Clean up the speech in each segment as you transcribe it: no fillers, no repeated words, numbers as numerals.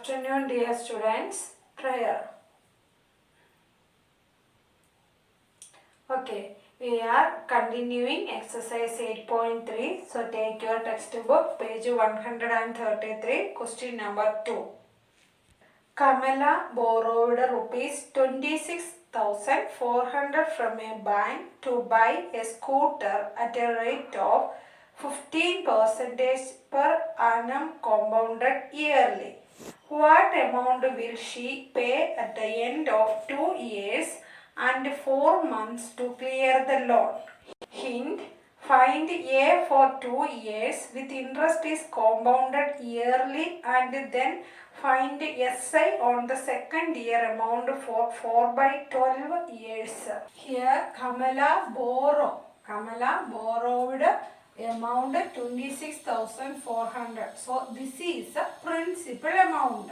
afternoon, dear students. Prayer. Okay, we are continuing exercise 8.3. So take your textbook, page 133, question number 2. Kamala borrowed rupees 26,400 from a bank to buy a scooter at a rate of 15% per annum compounded yearly. What amount will she pay at the end of 2 years and 4 months to clear the loan? Hint: find A for 2 years with interest is compounded yearly and then find SI on the second year amount for 4 by 12 years. Here Kamala borrowed amount 26,400. So this is a principal amount.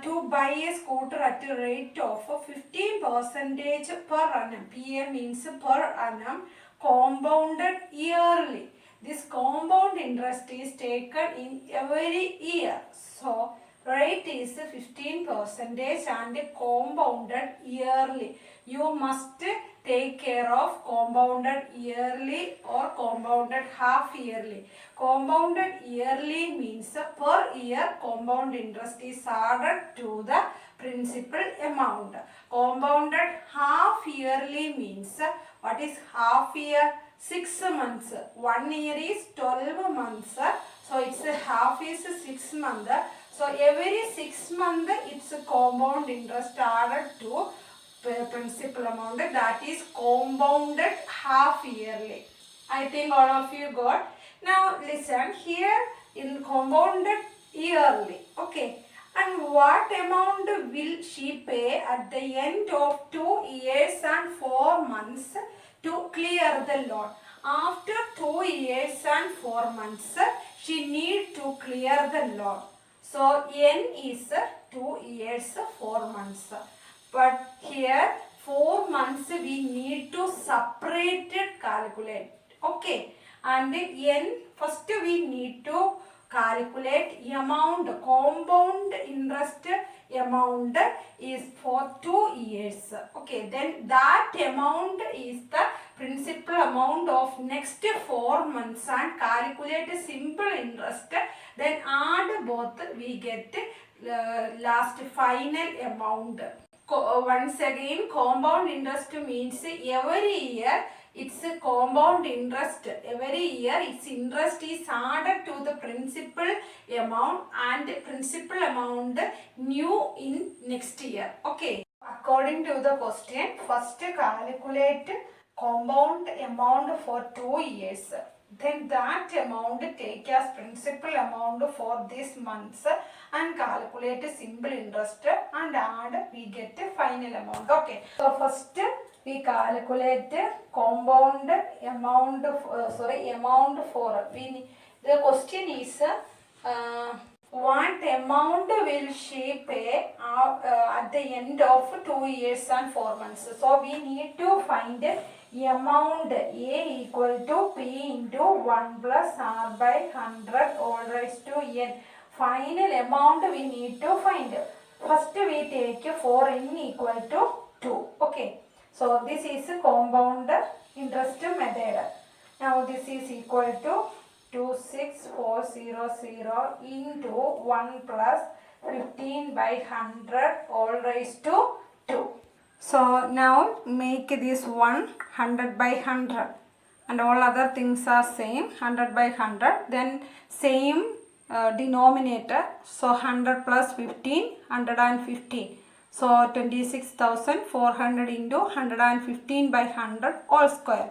To buy a scooter at a rate of 15% per annum. PA means per annum, compounded yearly. This compound interest is taken in every year. So rate is 15% and compounded yearly. You must take care of compounded yearly or compounded half yearly. Compounded yearly means per year compound interest is added to the principal amount. Compounded half yearly means what is half year? 6 months. 1 year is 12 months. So it's a half is 6 months. So every 6 months it's a compound interest added to principal amount, that is compounded half yearly. I think all of you got. Now listen here in compounded yearly. Okay. And what amount will she pay at the end of 2 years and 4 months to clear the loan? After 2 years and 4 months, she need to clear the loan. So N is 2 years 4 months. But here 4 months we need to separate it, calculate. Okay. And N first we need to calculate amount, compound interest amount is for 2 years. Okay. Then that amount is the principal amount of next 4 months and calculate a simple interest. Then add both, we get last final amount. Once again, compound interest means every year it's a compound interest. Every year its interest is added to the principal amount and principal amount new in next year. Okay. According to the question, first calculate compound amount for 2 years. Then that amount take as principal amount for this months and calculate a simple interest and add, we get a final amount. Okay. So first we calculate compound amount, amount for, the question is what amount will she pay at the end of 2 years and 4 months. So we need to find amount A equal to P into 1 plus R by 100 all raised to N. Final amount we need to find. First we take for N equal to 2. Okay. So this is compound interest method. Now this is equal to 26400 into 1 plus 15 by 100 all raised to 2. So now make this 100 by 100 and all other things are same, 100 by 100, then same denominator, so 100 plus 15, 115. So 26,400 into 115 by 100 all square.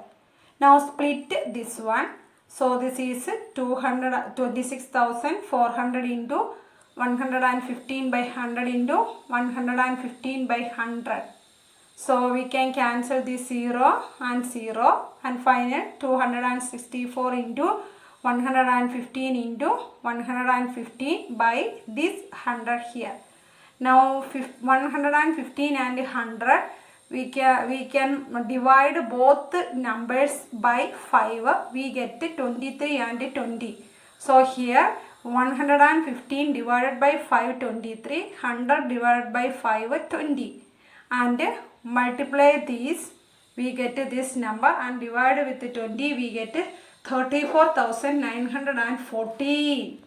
Now split this one. So this is 26,400 into 115 by 100 into 115 by 100. So we can cancel this 0 and 0 and final 264 into 115 into 115 by this 100 here. Now 115 and 100 we can divide both numbers by 5. We get 23 and 20. So here 115 divided by 5 23, 100 divided by 5 20, and multiply these, we get this number, and divide with 20, we get 34,914.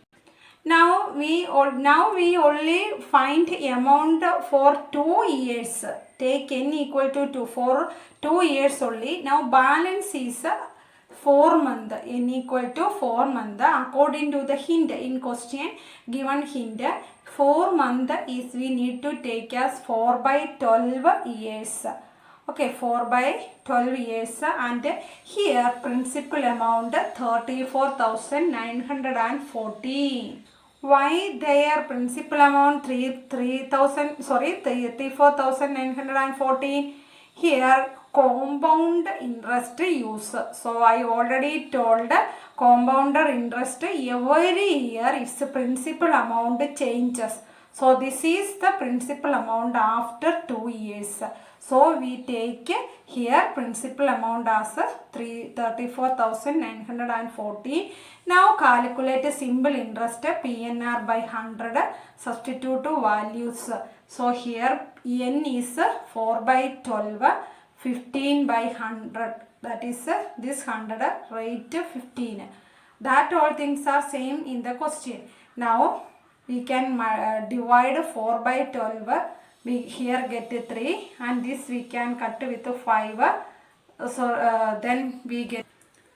Now we only find amount for 2 years. Take n equal to 2 for 2 years only. Now balance is 4 month, n equal to 4 month. According to the hint in question, given hint, 4 month is we need to take as 4 by 12 years. Okay, 4 by 12 years, and here principal amount 34,914. Why their principal amount 34,914? Here compound interest use. So I already told compounder interest every year its principal amount changes. So this is the principal amount after 2 years. So we take here principal amount as 34,940. Now calculate simple interest PNR by 100. Substitute values. So here n is 4 by 12, 15 by 100. That is this 100 rate 15. That all things are same in the question. Now we can divide 4 by 12. We here get 3, and this we can cut with 5. So then we get,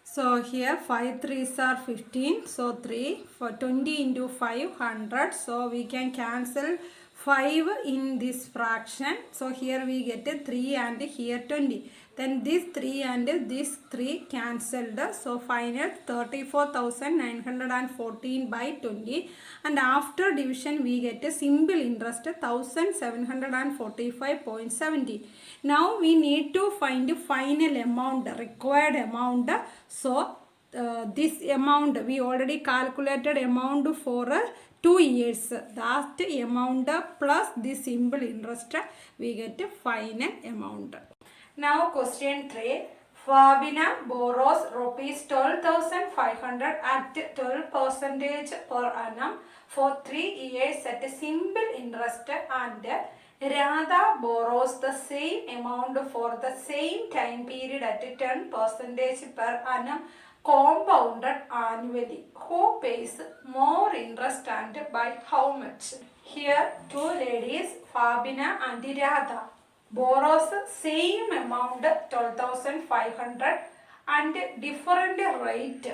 so here 5 3s are 15. So 3 for 20 into 500. So we can cancel 5 in this fraction. So here we get 3 and here 20. Then this 3 and this 3 cancelled. So final 34,914 by 20. And after division we get a simple interest 1,745.70. Now we need to find the final amount, required amount. So this amount we already calculated amount for 2 years. That amount plus this simple interest we get a final amount. Now question 3. Fabina borrows rupees 12,500 at 12% per annum for 3 years at a simple interest, and Radha borrows the same amount for the same time period at 10% per annum compounded annually. Who pays more interest and by how much? Here two ladies, Fabina and Radha, borrows same amount 12,500 and different rate.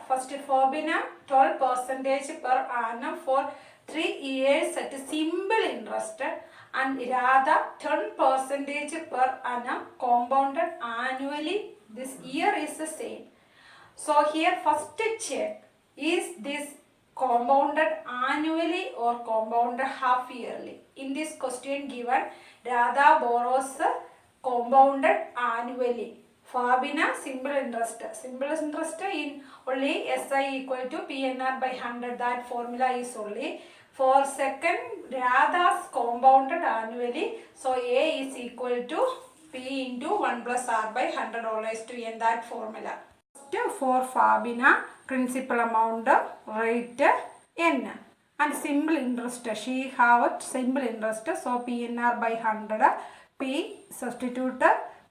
First Fabina 12% per annum for 3 years at simple interest, and Radha 10% per annum compounded annually. This year is the same. So here first check, is this compounded annually or compounded half yearly? In this question given, Radha borrows compounded annually. Fabina simple interest. Simple interest in only SI equal to PNR by 100. That formula is only for second. Radha's compounded annually. So A is equal to P into 1 plus R by 100 all raised to N. That formula. For Fabina, principal amount rate N, and simple interest, she have simple interest. So PNR by 100. P substitute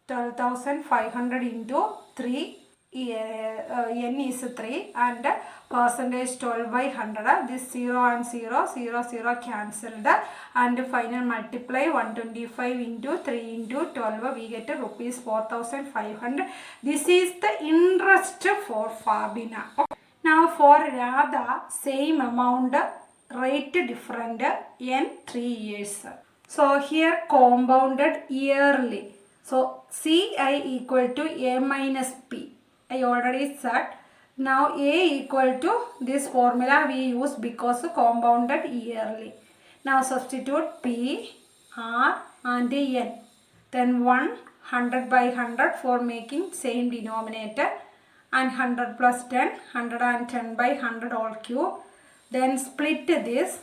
12,500 into 3. N is 3, and percentage 12 by 100. This 0 and 0, 0 0 cancelled, and final multiply 125 into 3 into 12. We get rupees 4,500. This is the interest for Fabina. Now for Radha, same amount, rate different, n 3 years. So here compounded yearly. So CI equal to A minus P. I already said. Now A equal to this formula we use because compounded yearly. Now substitute P, R and N. Then 100 by 100 for making same denominator, and 100 plus 10, 110 by 100 all cube. Then split this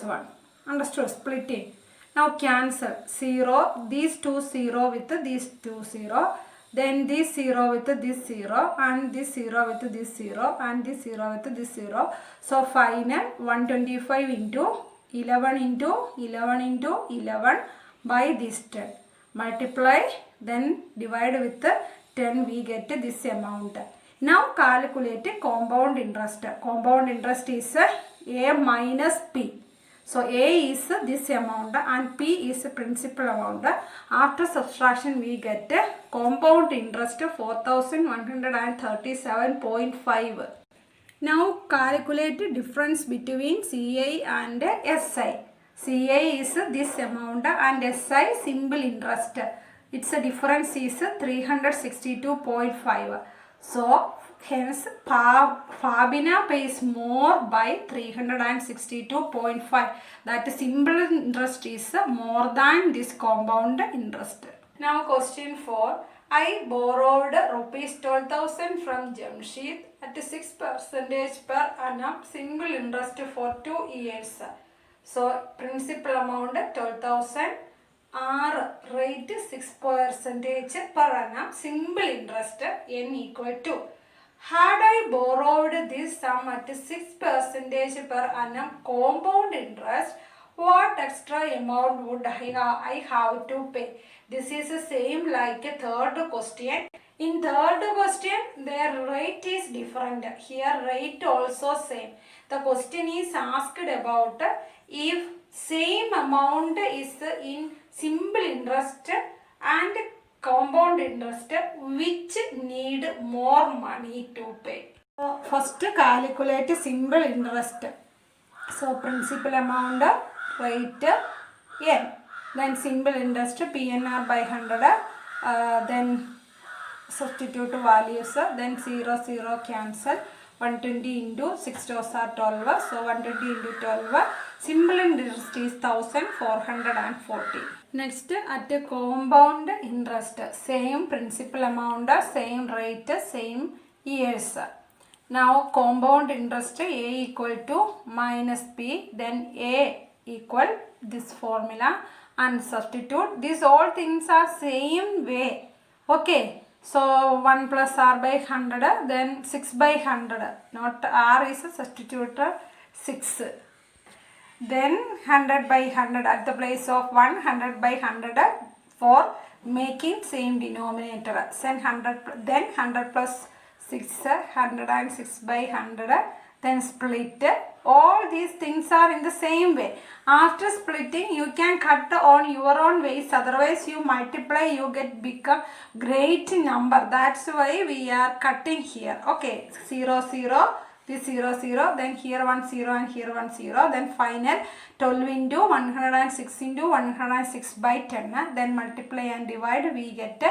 one. Understood? Splitting. Now cancel 0, these two 0 with these two 0. then this 0 with this 0, and this 0 with this 0, and this 0 with this 0. So final 125 into 11 into 11 into 11 by this 10. Multiply, then divide with 10, we get this amount. Now calculate compound interest. Compound interest is A minus P. So A is this amount and P is principal amount. After subtraction we get compound interest 4137.5. Now calculate difference between CI and SI. CI is this amount and SI simple interest. Its difference is 362.5. So hence Fabina pays more by 362.5. That simple interest is more than this compound interest. Now question 4. I borrowed rupees 12,000 from Jamshid at 6% per annum single interest for 2 years. So principal amount 12,000. R rate 6% per annum simple interest n equal to. Had I borrowed this sum at 6% per annum compound interest, what extra amount would I have to pay? This is the same like a third question. In third question, their rate is different. Here rate also same. The question is asked about if same amount is in simple interest and compound interest, which need more money to pay. First calculate simple interest. So principal amount rate n, then simple interest PNR by 100, then substitute values, then 0 0 cancel, 120 into 6 doors are 12, so 120 into 12, simple interest is 1440. Next at the compound interest, same principal amount, same rate, same years. Now compound interest A equal to minus P, then A equal this formula and substitute. These all things are same way. Okay. So 1 plus R by 100, then 6 by 100. Not R is substituted 6. Then 100 by 100 at the place of 100 by 100 for making same denominator. Then 100 plus 6, 106 by 100, then split. All these things are in the same way. After splitting, you can cut on your own ways. Otherwise, you multiply, you become great number. That's why we are cutting here. Okay, 0, 0. This 0, 0, then here 1 0 and here 1 0, then final 12 into 106 into 106 by 10, then multiply and divide, we get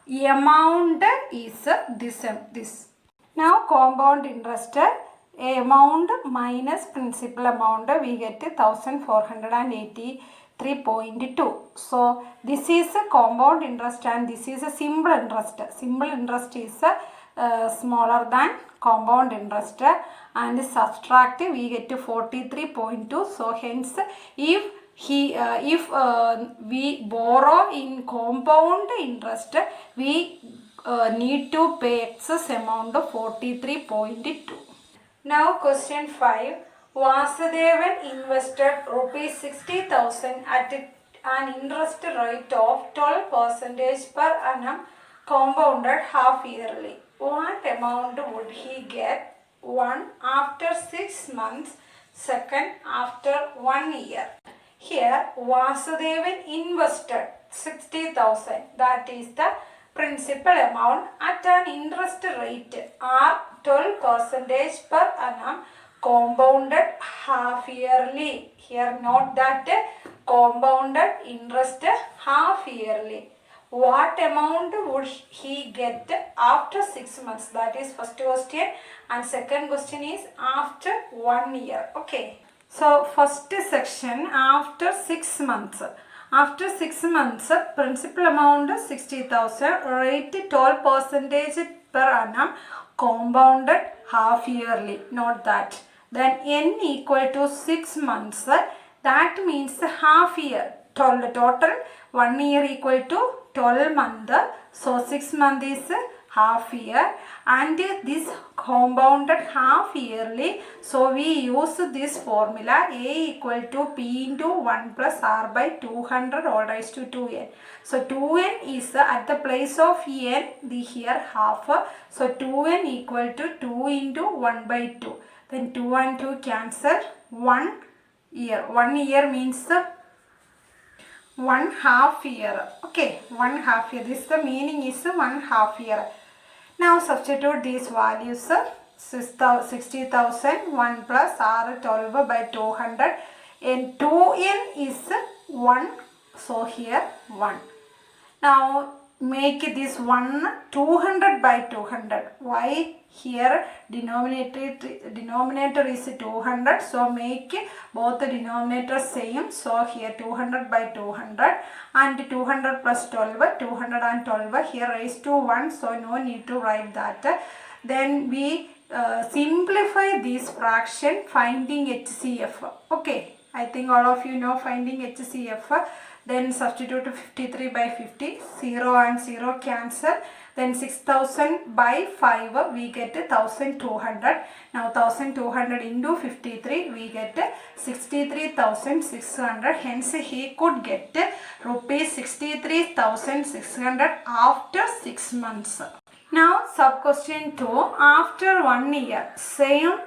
amount is this. Now compound interest, amount minus principal amount, we get 1483.2. So this is a compound interest and this is a simple interest. Simple interest is smaller than compound interest and subtract, we get to 43.2. So hence if we borrow in compound interest, we need to pay excess amount of 43.2. Now question 5. Vasudevan invested rupees 60,000 at an interest rate of 12% per annum compounded half yearly. What amount would he get? 1 after 6 months, second after 1 year. Here Vasudevan invested 60,000, that is the principal amount at an interest rate R 12% per annum compounded half yearly. Here note that compounded interest half yearly. What amount would he get after 6 months? That is first question, and second question is after 1 year. Okay. So first section, after 6 months. After 6 months, principal amount 60,000, rate 12% per annum, compounded half yearly. Note that. Then n equal to 6 months. That means half year. 12 total 1 year equal to 12 month, so 6 month is half year, and this compounded half yearly, so we use this formula A equal to P into 1 plus R by 200 all raised to 2n. So 2n is at the place of n, the here half, so 2n equal to 2 into 1 by 2, then 2 and 2 cancel, 1 year. 1 year means 1 half year. Okay, 1 half year. This the meaning is 1 half year. Now substitute these values. 60,000, 1 plus R 12 by 200, and 2n is 1, so here 1. Now make this 1 200 by 200. Why? Here denominator is 200, so make both the denominators same. So here 200 by 200 and 200 plus 12, 212 here raised to 1, so no need to write that. Then we simplify this fraction finding HCF. Okay, I think all of you know finding HCF. Then substitute 53 by 50, 0 and 0 cancel. Then 6000 by 5 we get 1200. Now 1200 into 53 we get 63,600. Hence he could get rupees 63,600 after 6 months. Now sub question 2, after 1 year, same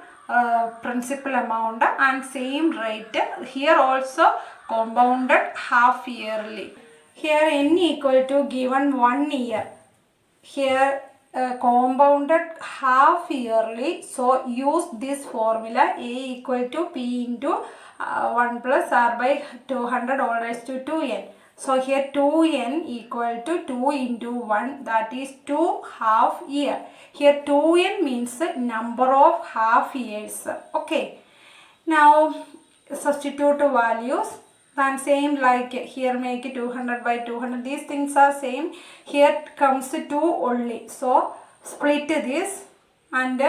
principal amount and same rate. Here also compounded half yearly. Here n equal to given 1 year. Here compounded half yearly. So use this formula A equal to P into 1 plus R by 200 all raised to 2n. So here 2n equal to 2 into 1, that is 2 half year. Here 2n means number of half years. Okay. Now substitute values. And same like here make it 200 by 200. These things are same. Here comes 2 only. So split this and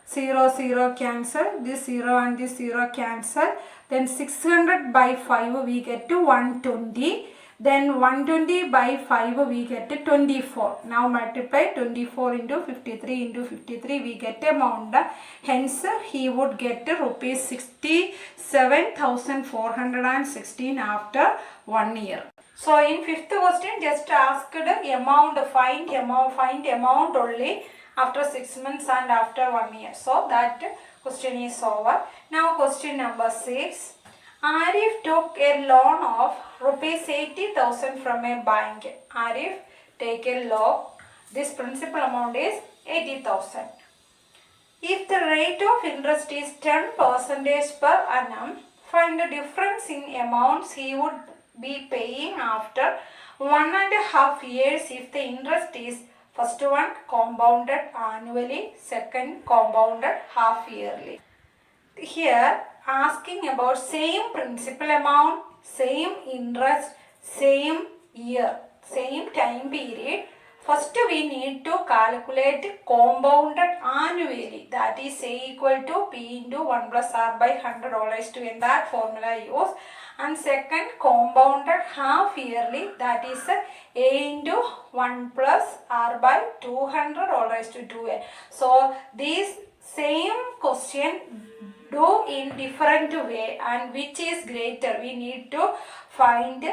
0 0 cancel. This 0 and this 0 cancel. Then 600 by 5 we get to 120. Then 120 by 5 we get 24. Now multiply 24 into 53 into 53 we get amount. Hence he would get rupees 67,416 after 1 year. So in 5th question just asked amount, find amount only after 6 months and after 1 year. So that question is over. Now question number 6. Arif took a loan of rupees 80,000 from a bank. Arif take a loan. This principal amount is 80,000. If the rate of interest is 10% per annum, find the difference in amounts he would be paying after 1.5 years if the interest is first one compounded annually, second compounded half yearly. Here asking about same principal amount, same interest, same year, same time period. First we need to calculate compounded annually, that is A equal to P into 1 plus R by 100 all raised to n, that formula use. And second compounded half yearly, that is A into 1 plus R by 200 all raised to 2n. So this same question do in different way, and which is greater we need to find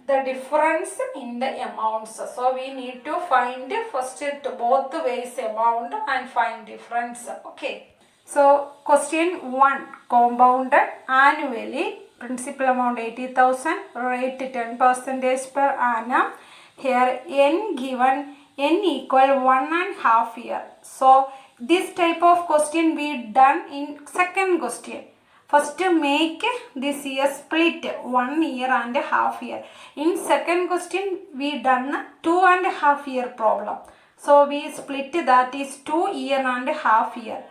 the difference in the amounts. So we need to find first both ways amount and find difference. Okay. So question 1, compounded annually, principal amount 80,000, rate 10% per annum. Here n given, n equal 1.5 year. So this type of question we done in second question. First make this year split 1 year and a half year. In second question we done 2.5 year problem. So we split, that is 2 year and a half year.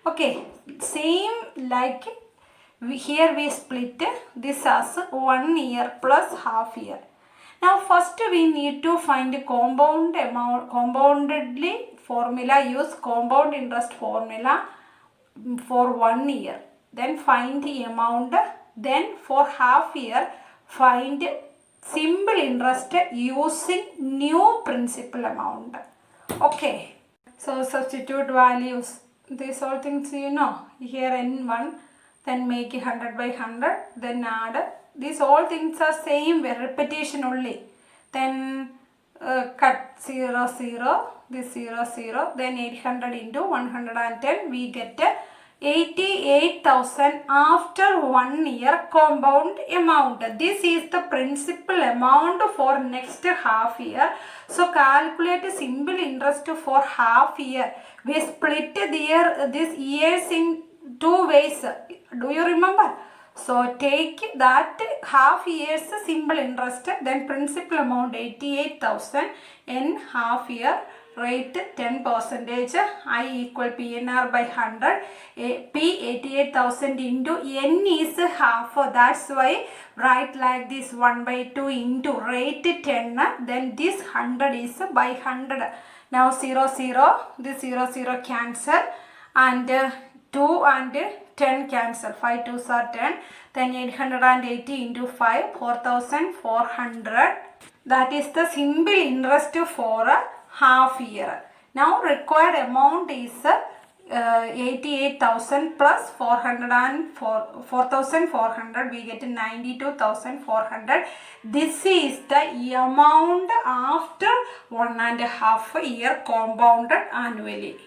Okay, same like here we split this as 1 year plus half year. Now first we need to find compound amount, compoundedly formula, use compound interest formula for 1 year. Then find the amount Then for half year, find simple interest using new principal amount. Okay. So substitute values. These all things you know. Here n1, then make it 100 by 100, then add. These all things are same way, repetition only. Then cut 0, 0, this 0, 0, then 800 into 110, we get 88,000 after 1 year compound amount. This is the principal amount for next half year. So calculate simple interest for half year. We split these years in two ways. Do you remember? So take that half year's simple interest, then principal amount 88,000 in half year, rate 10%, I equal PNR by 100, P 88,000 into N is half, that's why write like this 1 by 2 into rate 10, then this 100 is by 100. Now 0, 0, this 0, 0 cancel, and 2 and 10 cancel, 5 2s are 10, then 880 into 5, 4,400. That is the simple interest for a half year. Now required amount is 88,000 plus 4,400, we get 92,400. This is the amount after 1.5 year compounded annually.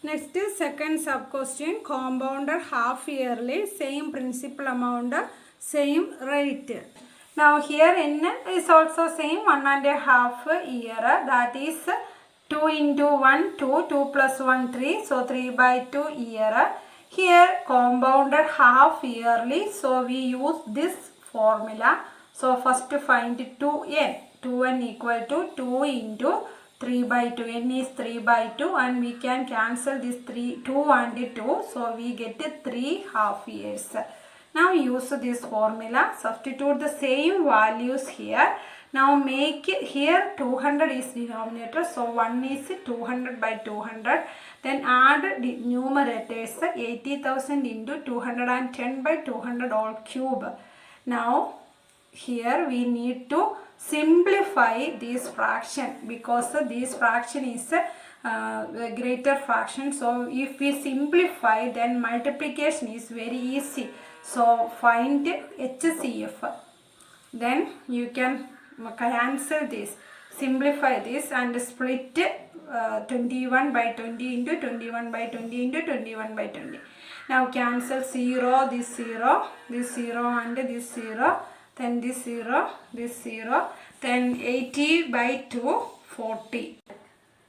Next is second sub question, compounded half yearly, same principal amount, same rate. Now here n is also same 1.5 year, that is 2 into 1 2, 2 plus 1 3, so 3 by 2 year. Here compounded half yearly, so we use this formula. So first find 2n, 2n equal to 2 into 3 by 2, n is 3 by 2, and we can cancel this 2 and 2, so we get 3 half years. Now use this formula, substitute the same values here. Now make it here 200 is denominator, so 1 is 200 by 200, then add the numerators 80,000 into 210 by 200 all cube. Now here we need to simplify this fraction, because this fraction is a greater fraction. So if we simplify, then multiplication is very easy. So find HCF, then you can cancel this, simplify this and split 21 by 20 into 21 by 20 into 21 by 20. Now cancel 0, this 0, this 0 and this 0, then this 0, this 0, then 80 by 2, 40.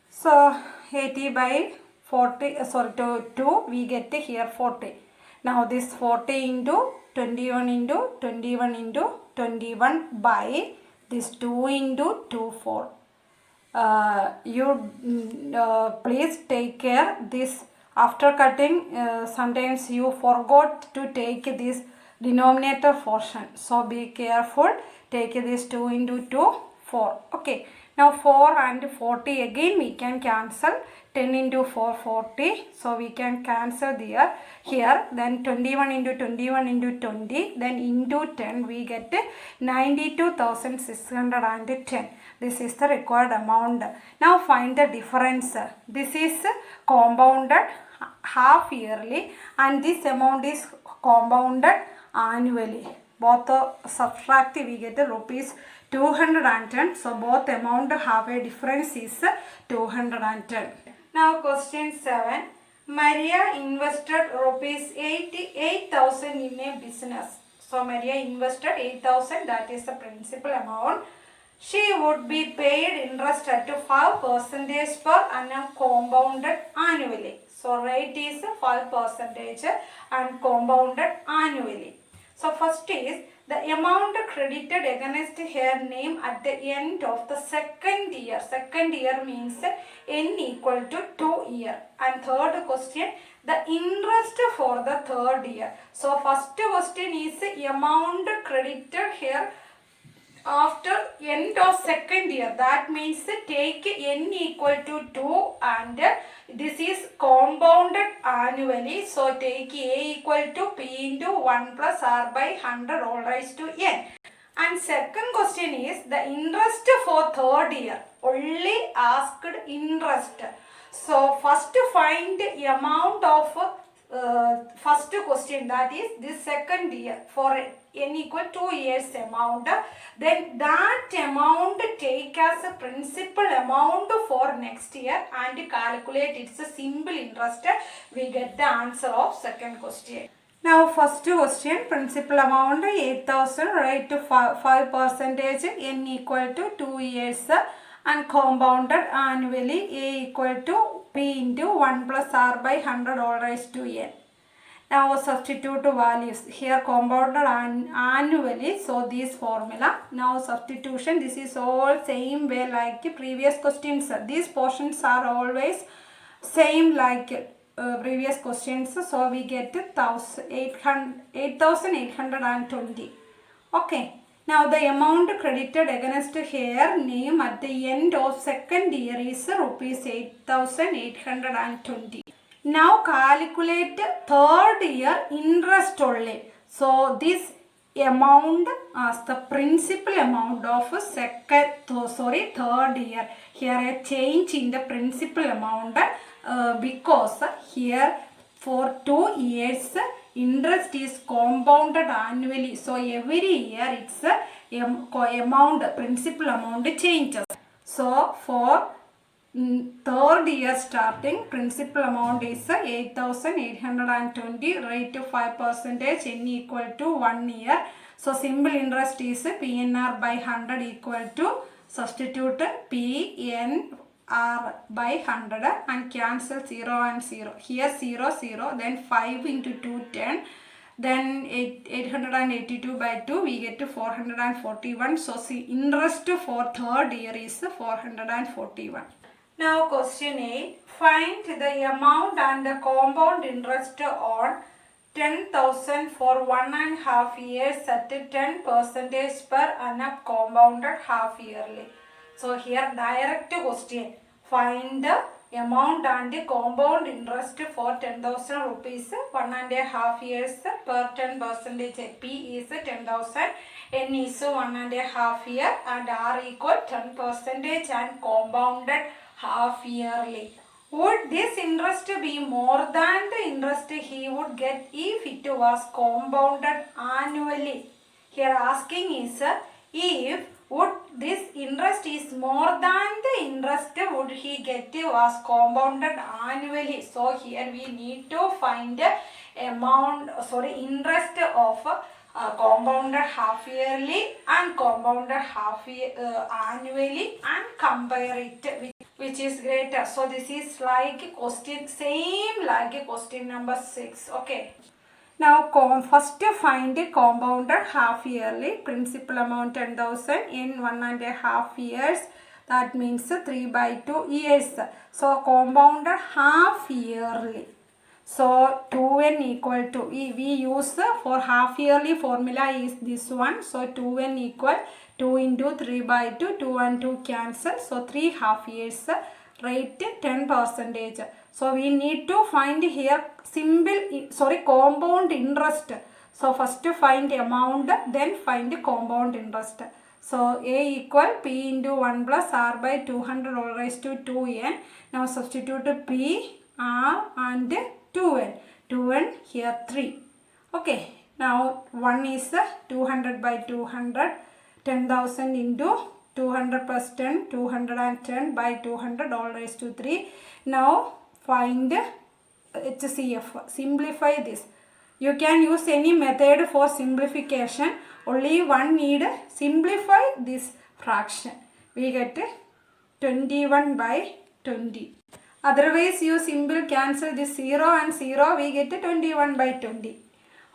So 80 by 40, to 2, we get here 40. Now this 40 into 21 into 21 into 21 by this 2 into 2, 4. Please take care this after cutting, sometimes you forgot to take this denominator portion, so be careful. Take this 2 into 2, 4. Okay, now 4 and 40 again we can cancel. 10 into 4, 40, so we can cancel here, then 21 into 21 into 20, then into 10 we get 92,610. This is the required amount. Now find the difference. This is compounded half yearly and this amount is compounded annually. Both subtract, we get rupees 210. So both amount have a difference is 210. Now question 7. Maria invested rupees 88,000 in a business. So Maria invested 8,000, that is the principal amount. She would be paid interest at 5% per annum compounded annually. So rate is 5% and compounded annually. So first is the amount credited against her name at the end of the second year. Second year means n equal to 2 year. And third question, the interest for the third year. So first question is amount credited here after end of second year, that means take n equal to 2 and this is compounded annually. So take a equal to p into 1 plus r by 100 all raised to n. And second question is the interest for third year. Only asked interest. So first find amount of first question, that is this second year for n equal 2 years amount. Then that amount take as a principal amount for next year and calculate its a simple interest. We get the answer of second question. Now first question, principal amount 8,000, rate to 5 percentage, n equal to 2 years and compounded annually, a equal to p into 1 plus r by 100 all raised to n. Now substitute values here, compounded annually, so this formula. Now substitution, this is all same way like previous questions. These portions are always same like previous questions, so we get 8,820. Okay, now the amount credited against here name at the end of second year is rupees 8,820. Now calculate third year interest only. So this amount as the principal amount of third year. Here a change in the principal amount because here for 2 years interest is compounded annually. So every year its amount, principal amount changes. So for third year starting, principal amount is 8,820, rate to 5 percentage, n equal to 1 year. So simple interest is PNR by 100 equal to, substitute PNR by 100 and cancel 0 and 0. Here 0, 0, then 5 into 2, 10. Then 882 by 2, we get to 441. So see, interest for third year is 441. Now question 8, find the amount and the compound interest on 10,000 for 1.5 years at 10 percentage per annum compounded half yearly. So here direct question, find the amount and the compound interest for 10,000 rupees 1.5 years per 10 percentage. P is 10,000, N is 1.5 year and R equal 10 percentage and compounded half yearly. Would this interest be more than the interest he would get if it was compounded annually? Here asking is if would this interest is more than the interest would he get was compounded annually. So here we need to find amount, interest of compounded half yearly and compounded half year, annually, and compare it with which is greater. So this is like question, same like question number 6. Okay. Now first find compounded half yearly, principal amount 10,000 in 1.5 years. That means 3 by 2 years. So compounded half yearly. So 2n equal to, we use for half yearly formula is this one. So 2n equal 2 into 3 by 2, 2 and 2 cancel. So 3 half years, rate 10 percentage. So we need to find here compound interest. So first find amount, then find compound interest. So A equal P into 1 plus R by 200 all raised to 2n. Now substitute P, R and 2n. 2n here 3. Okay. Now 1 is 200 by 200. 10,000 into 200 plus 10, 210 by 200 all raised to 3. Now find HCF. Simplify this. You can use any method for simplification. Only one need simplify this fraction. We get 21 by 20. Otherwise you simple cancel this 0 and 0. We get 21 by 20.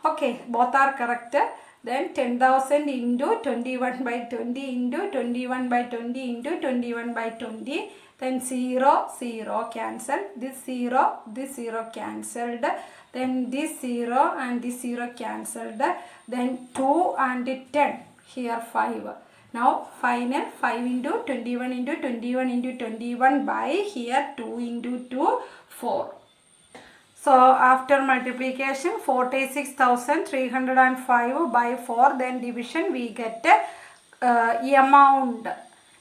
Okay, both are correct. Then 10,000 into 21 by 20 into 21 by 20 into 21 by 20. Then 0, 0 cancel. This 0 cancelled. Then this 0 and this 0 cancelled. Then 2 and 10. Here 5. Now final 5 into 21 into 21 into 21 by here 2 into 2, 4. So after multiplication 46,305 by 4, then division, we get amount.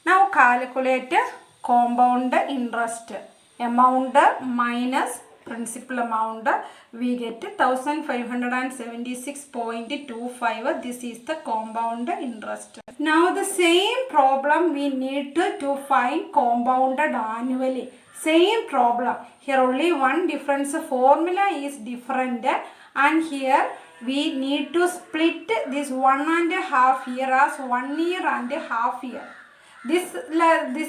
Now calculate compound interest. Amount minus principal amount, we get 1576.25. This is the compound interest. Now the same problem we need to find compounded annually. Same problem. Here only one difference, formula is different, and here we need to split this 1.5 year as 1 year and a half year. This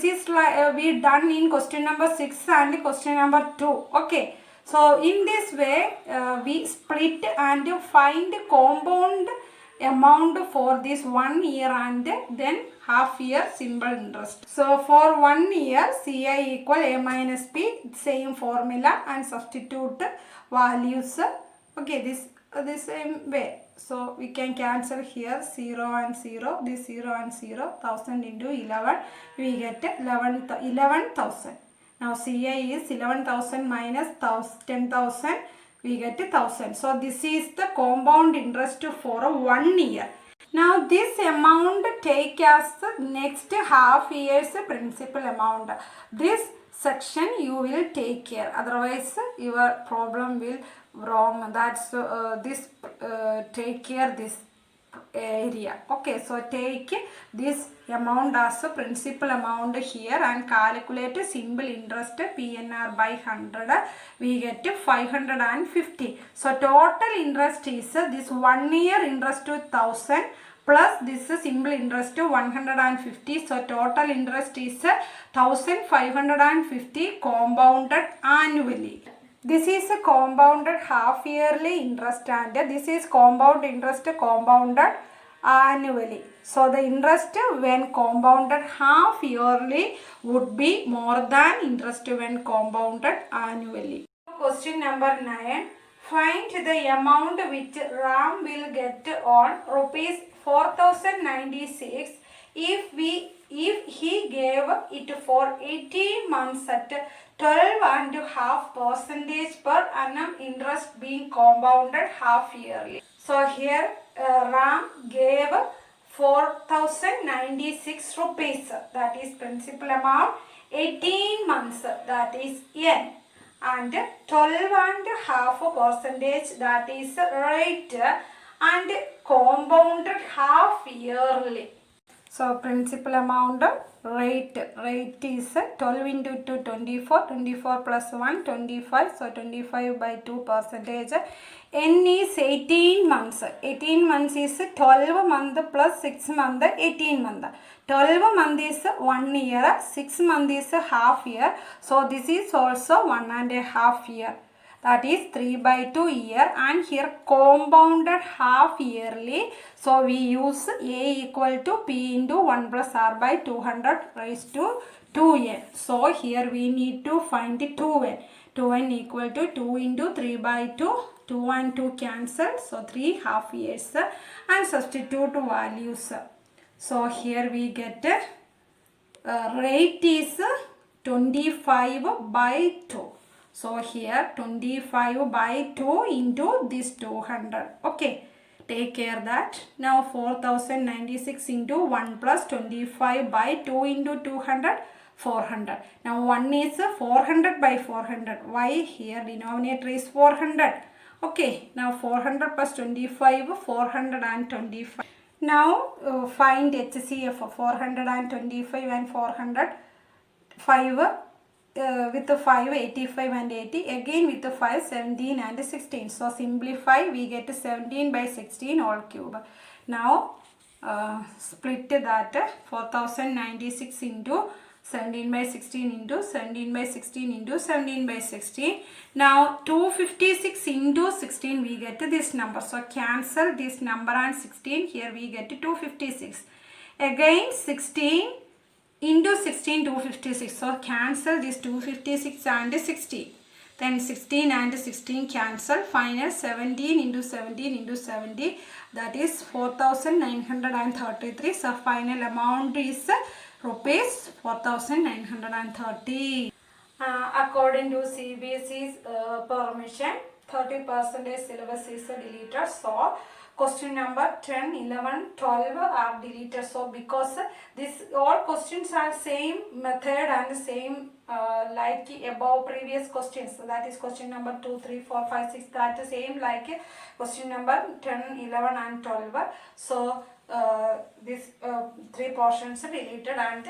is like we done in question number 6 and question number 2. Okay. So in this way we split and find compound amount for this 1 year and then half year simple interest. So for 1 year CI equal A minus P, same formula, and substitute values. Okay, this same way. So we can cancel here 0 and 0, this 0 and 0, 1000 into 11, we get 11,000. Now CI is 11,000 minus 10,000, we get 1,000. So this is the compound interest for 1 year. Now this amount take as the next half year's principal amount. This section you will take care, otherwise your problem will wrong. That's this take care this area. Okay, so take this amount as a principal amount here and calculate simple interest PNR by 100. We get 550. So total interest is this 1 year interest to 1,000 plus this simple interest to 150. So total interest is 1,550 compounded annually. This is a compounded half yearly interest, and this is compound interest compounded annually. So the interest when compounded half yearly would be more than interest when compounded annually. Question number 9. Find the amount which Ram will get on rupees 4,096 if he gave it for 18 months at 12.5% per annum, interest being compounded half yearly. So here Ram gave 4,096 rupees, that is principal amount, 18 months, that is N, and 12.5%, that is rate, and compounded half yearly. So principal amount, rate is 12 into 2, 24, 24 plus 1, 25, so 25 by 2%. N is 18 months. 18 months is 12 month plus 6 month, 18 month. 12 month is 1 year, 6 month is half year. So this is also 1.5 year. That is 3 by 2 year, and here compounded half yearly. So we use A equal to P into 1 plus R by 200 raised to 2n. So here we need to find 2n. 2n equal to 2 into 3 by 2. 2 and 2 cancel. So 3 half years, and substitute values. So here we get rate is 25 by 2. So here 25 by 2 into this 200. Okay, take care that. Now 4,096 into 1 plus 25 by 2 into 200, 400. Now 1 is 400 by 400. Why? Here denominator is 400. Okay, now 400 plus 25, 425. Now find HCF of 425 and 400. 5 with the 5, 85 and 80, again with the 5, 17 and 16. So simplify, we get 17 by 16 all cube. Now split that 4096 into 17 by 16 into 17 by 16 into 17 by 16. Now 256 into 16, we get this number. So cancel this number and 16. Here we get 256. Again 16 into 16, 256. So cancel this 256 and 16. Then 16 and 16 cancel. Final 17 into 17 into 70. That is 4,933. So final amount is rupees 4,930. According to CBSE's permission, 30% syllabus is deleted. So question number 10, 11, 12 are deleted. So because this all questions are same method and same like above previous questions. So that is question number 2, 3, 4, 5, 6. That is same like question number 10, 11 and 12. So this three portions are deleted and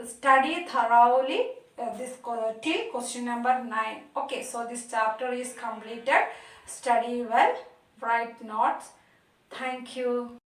study thoroughly this till question number 9. Okay, so this chapter is completed. Study well, write notes. Thank you.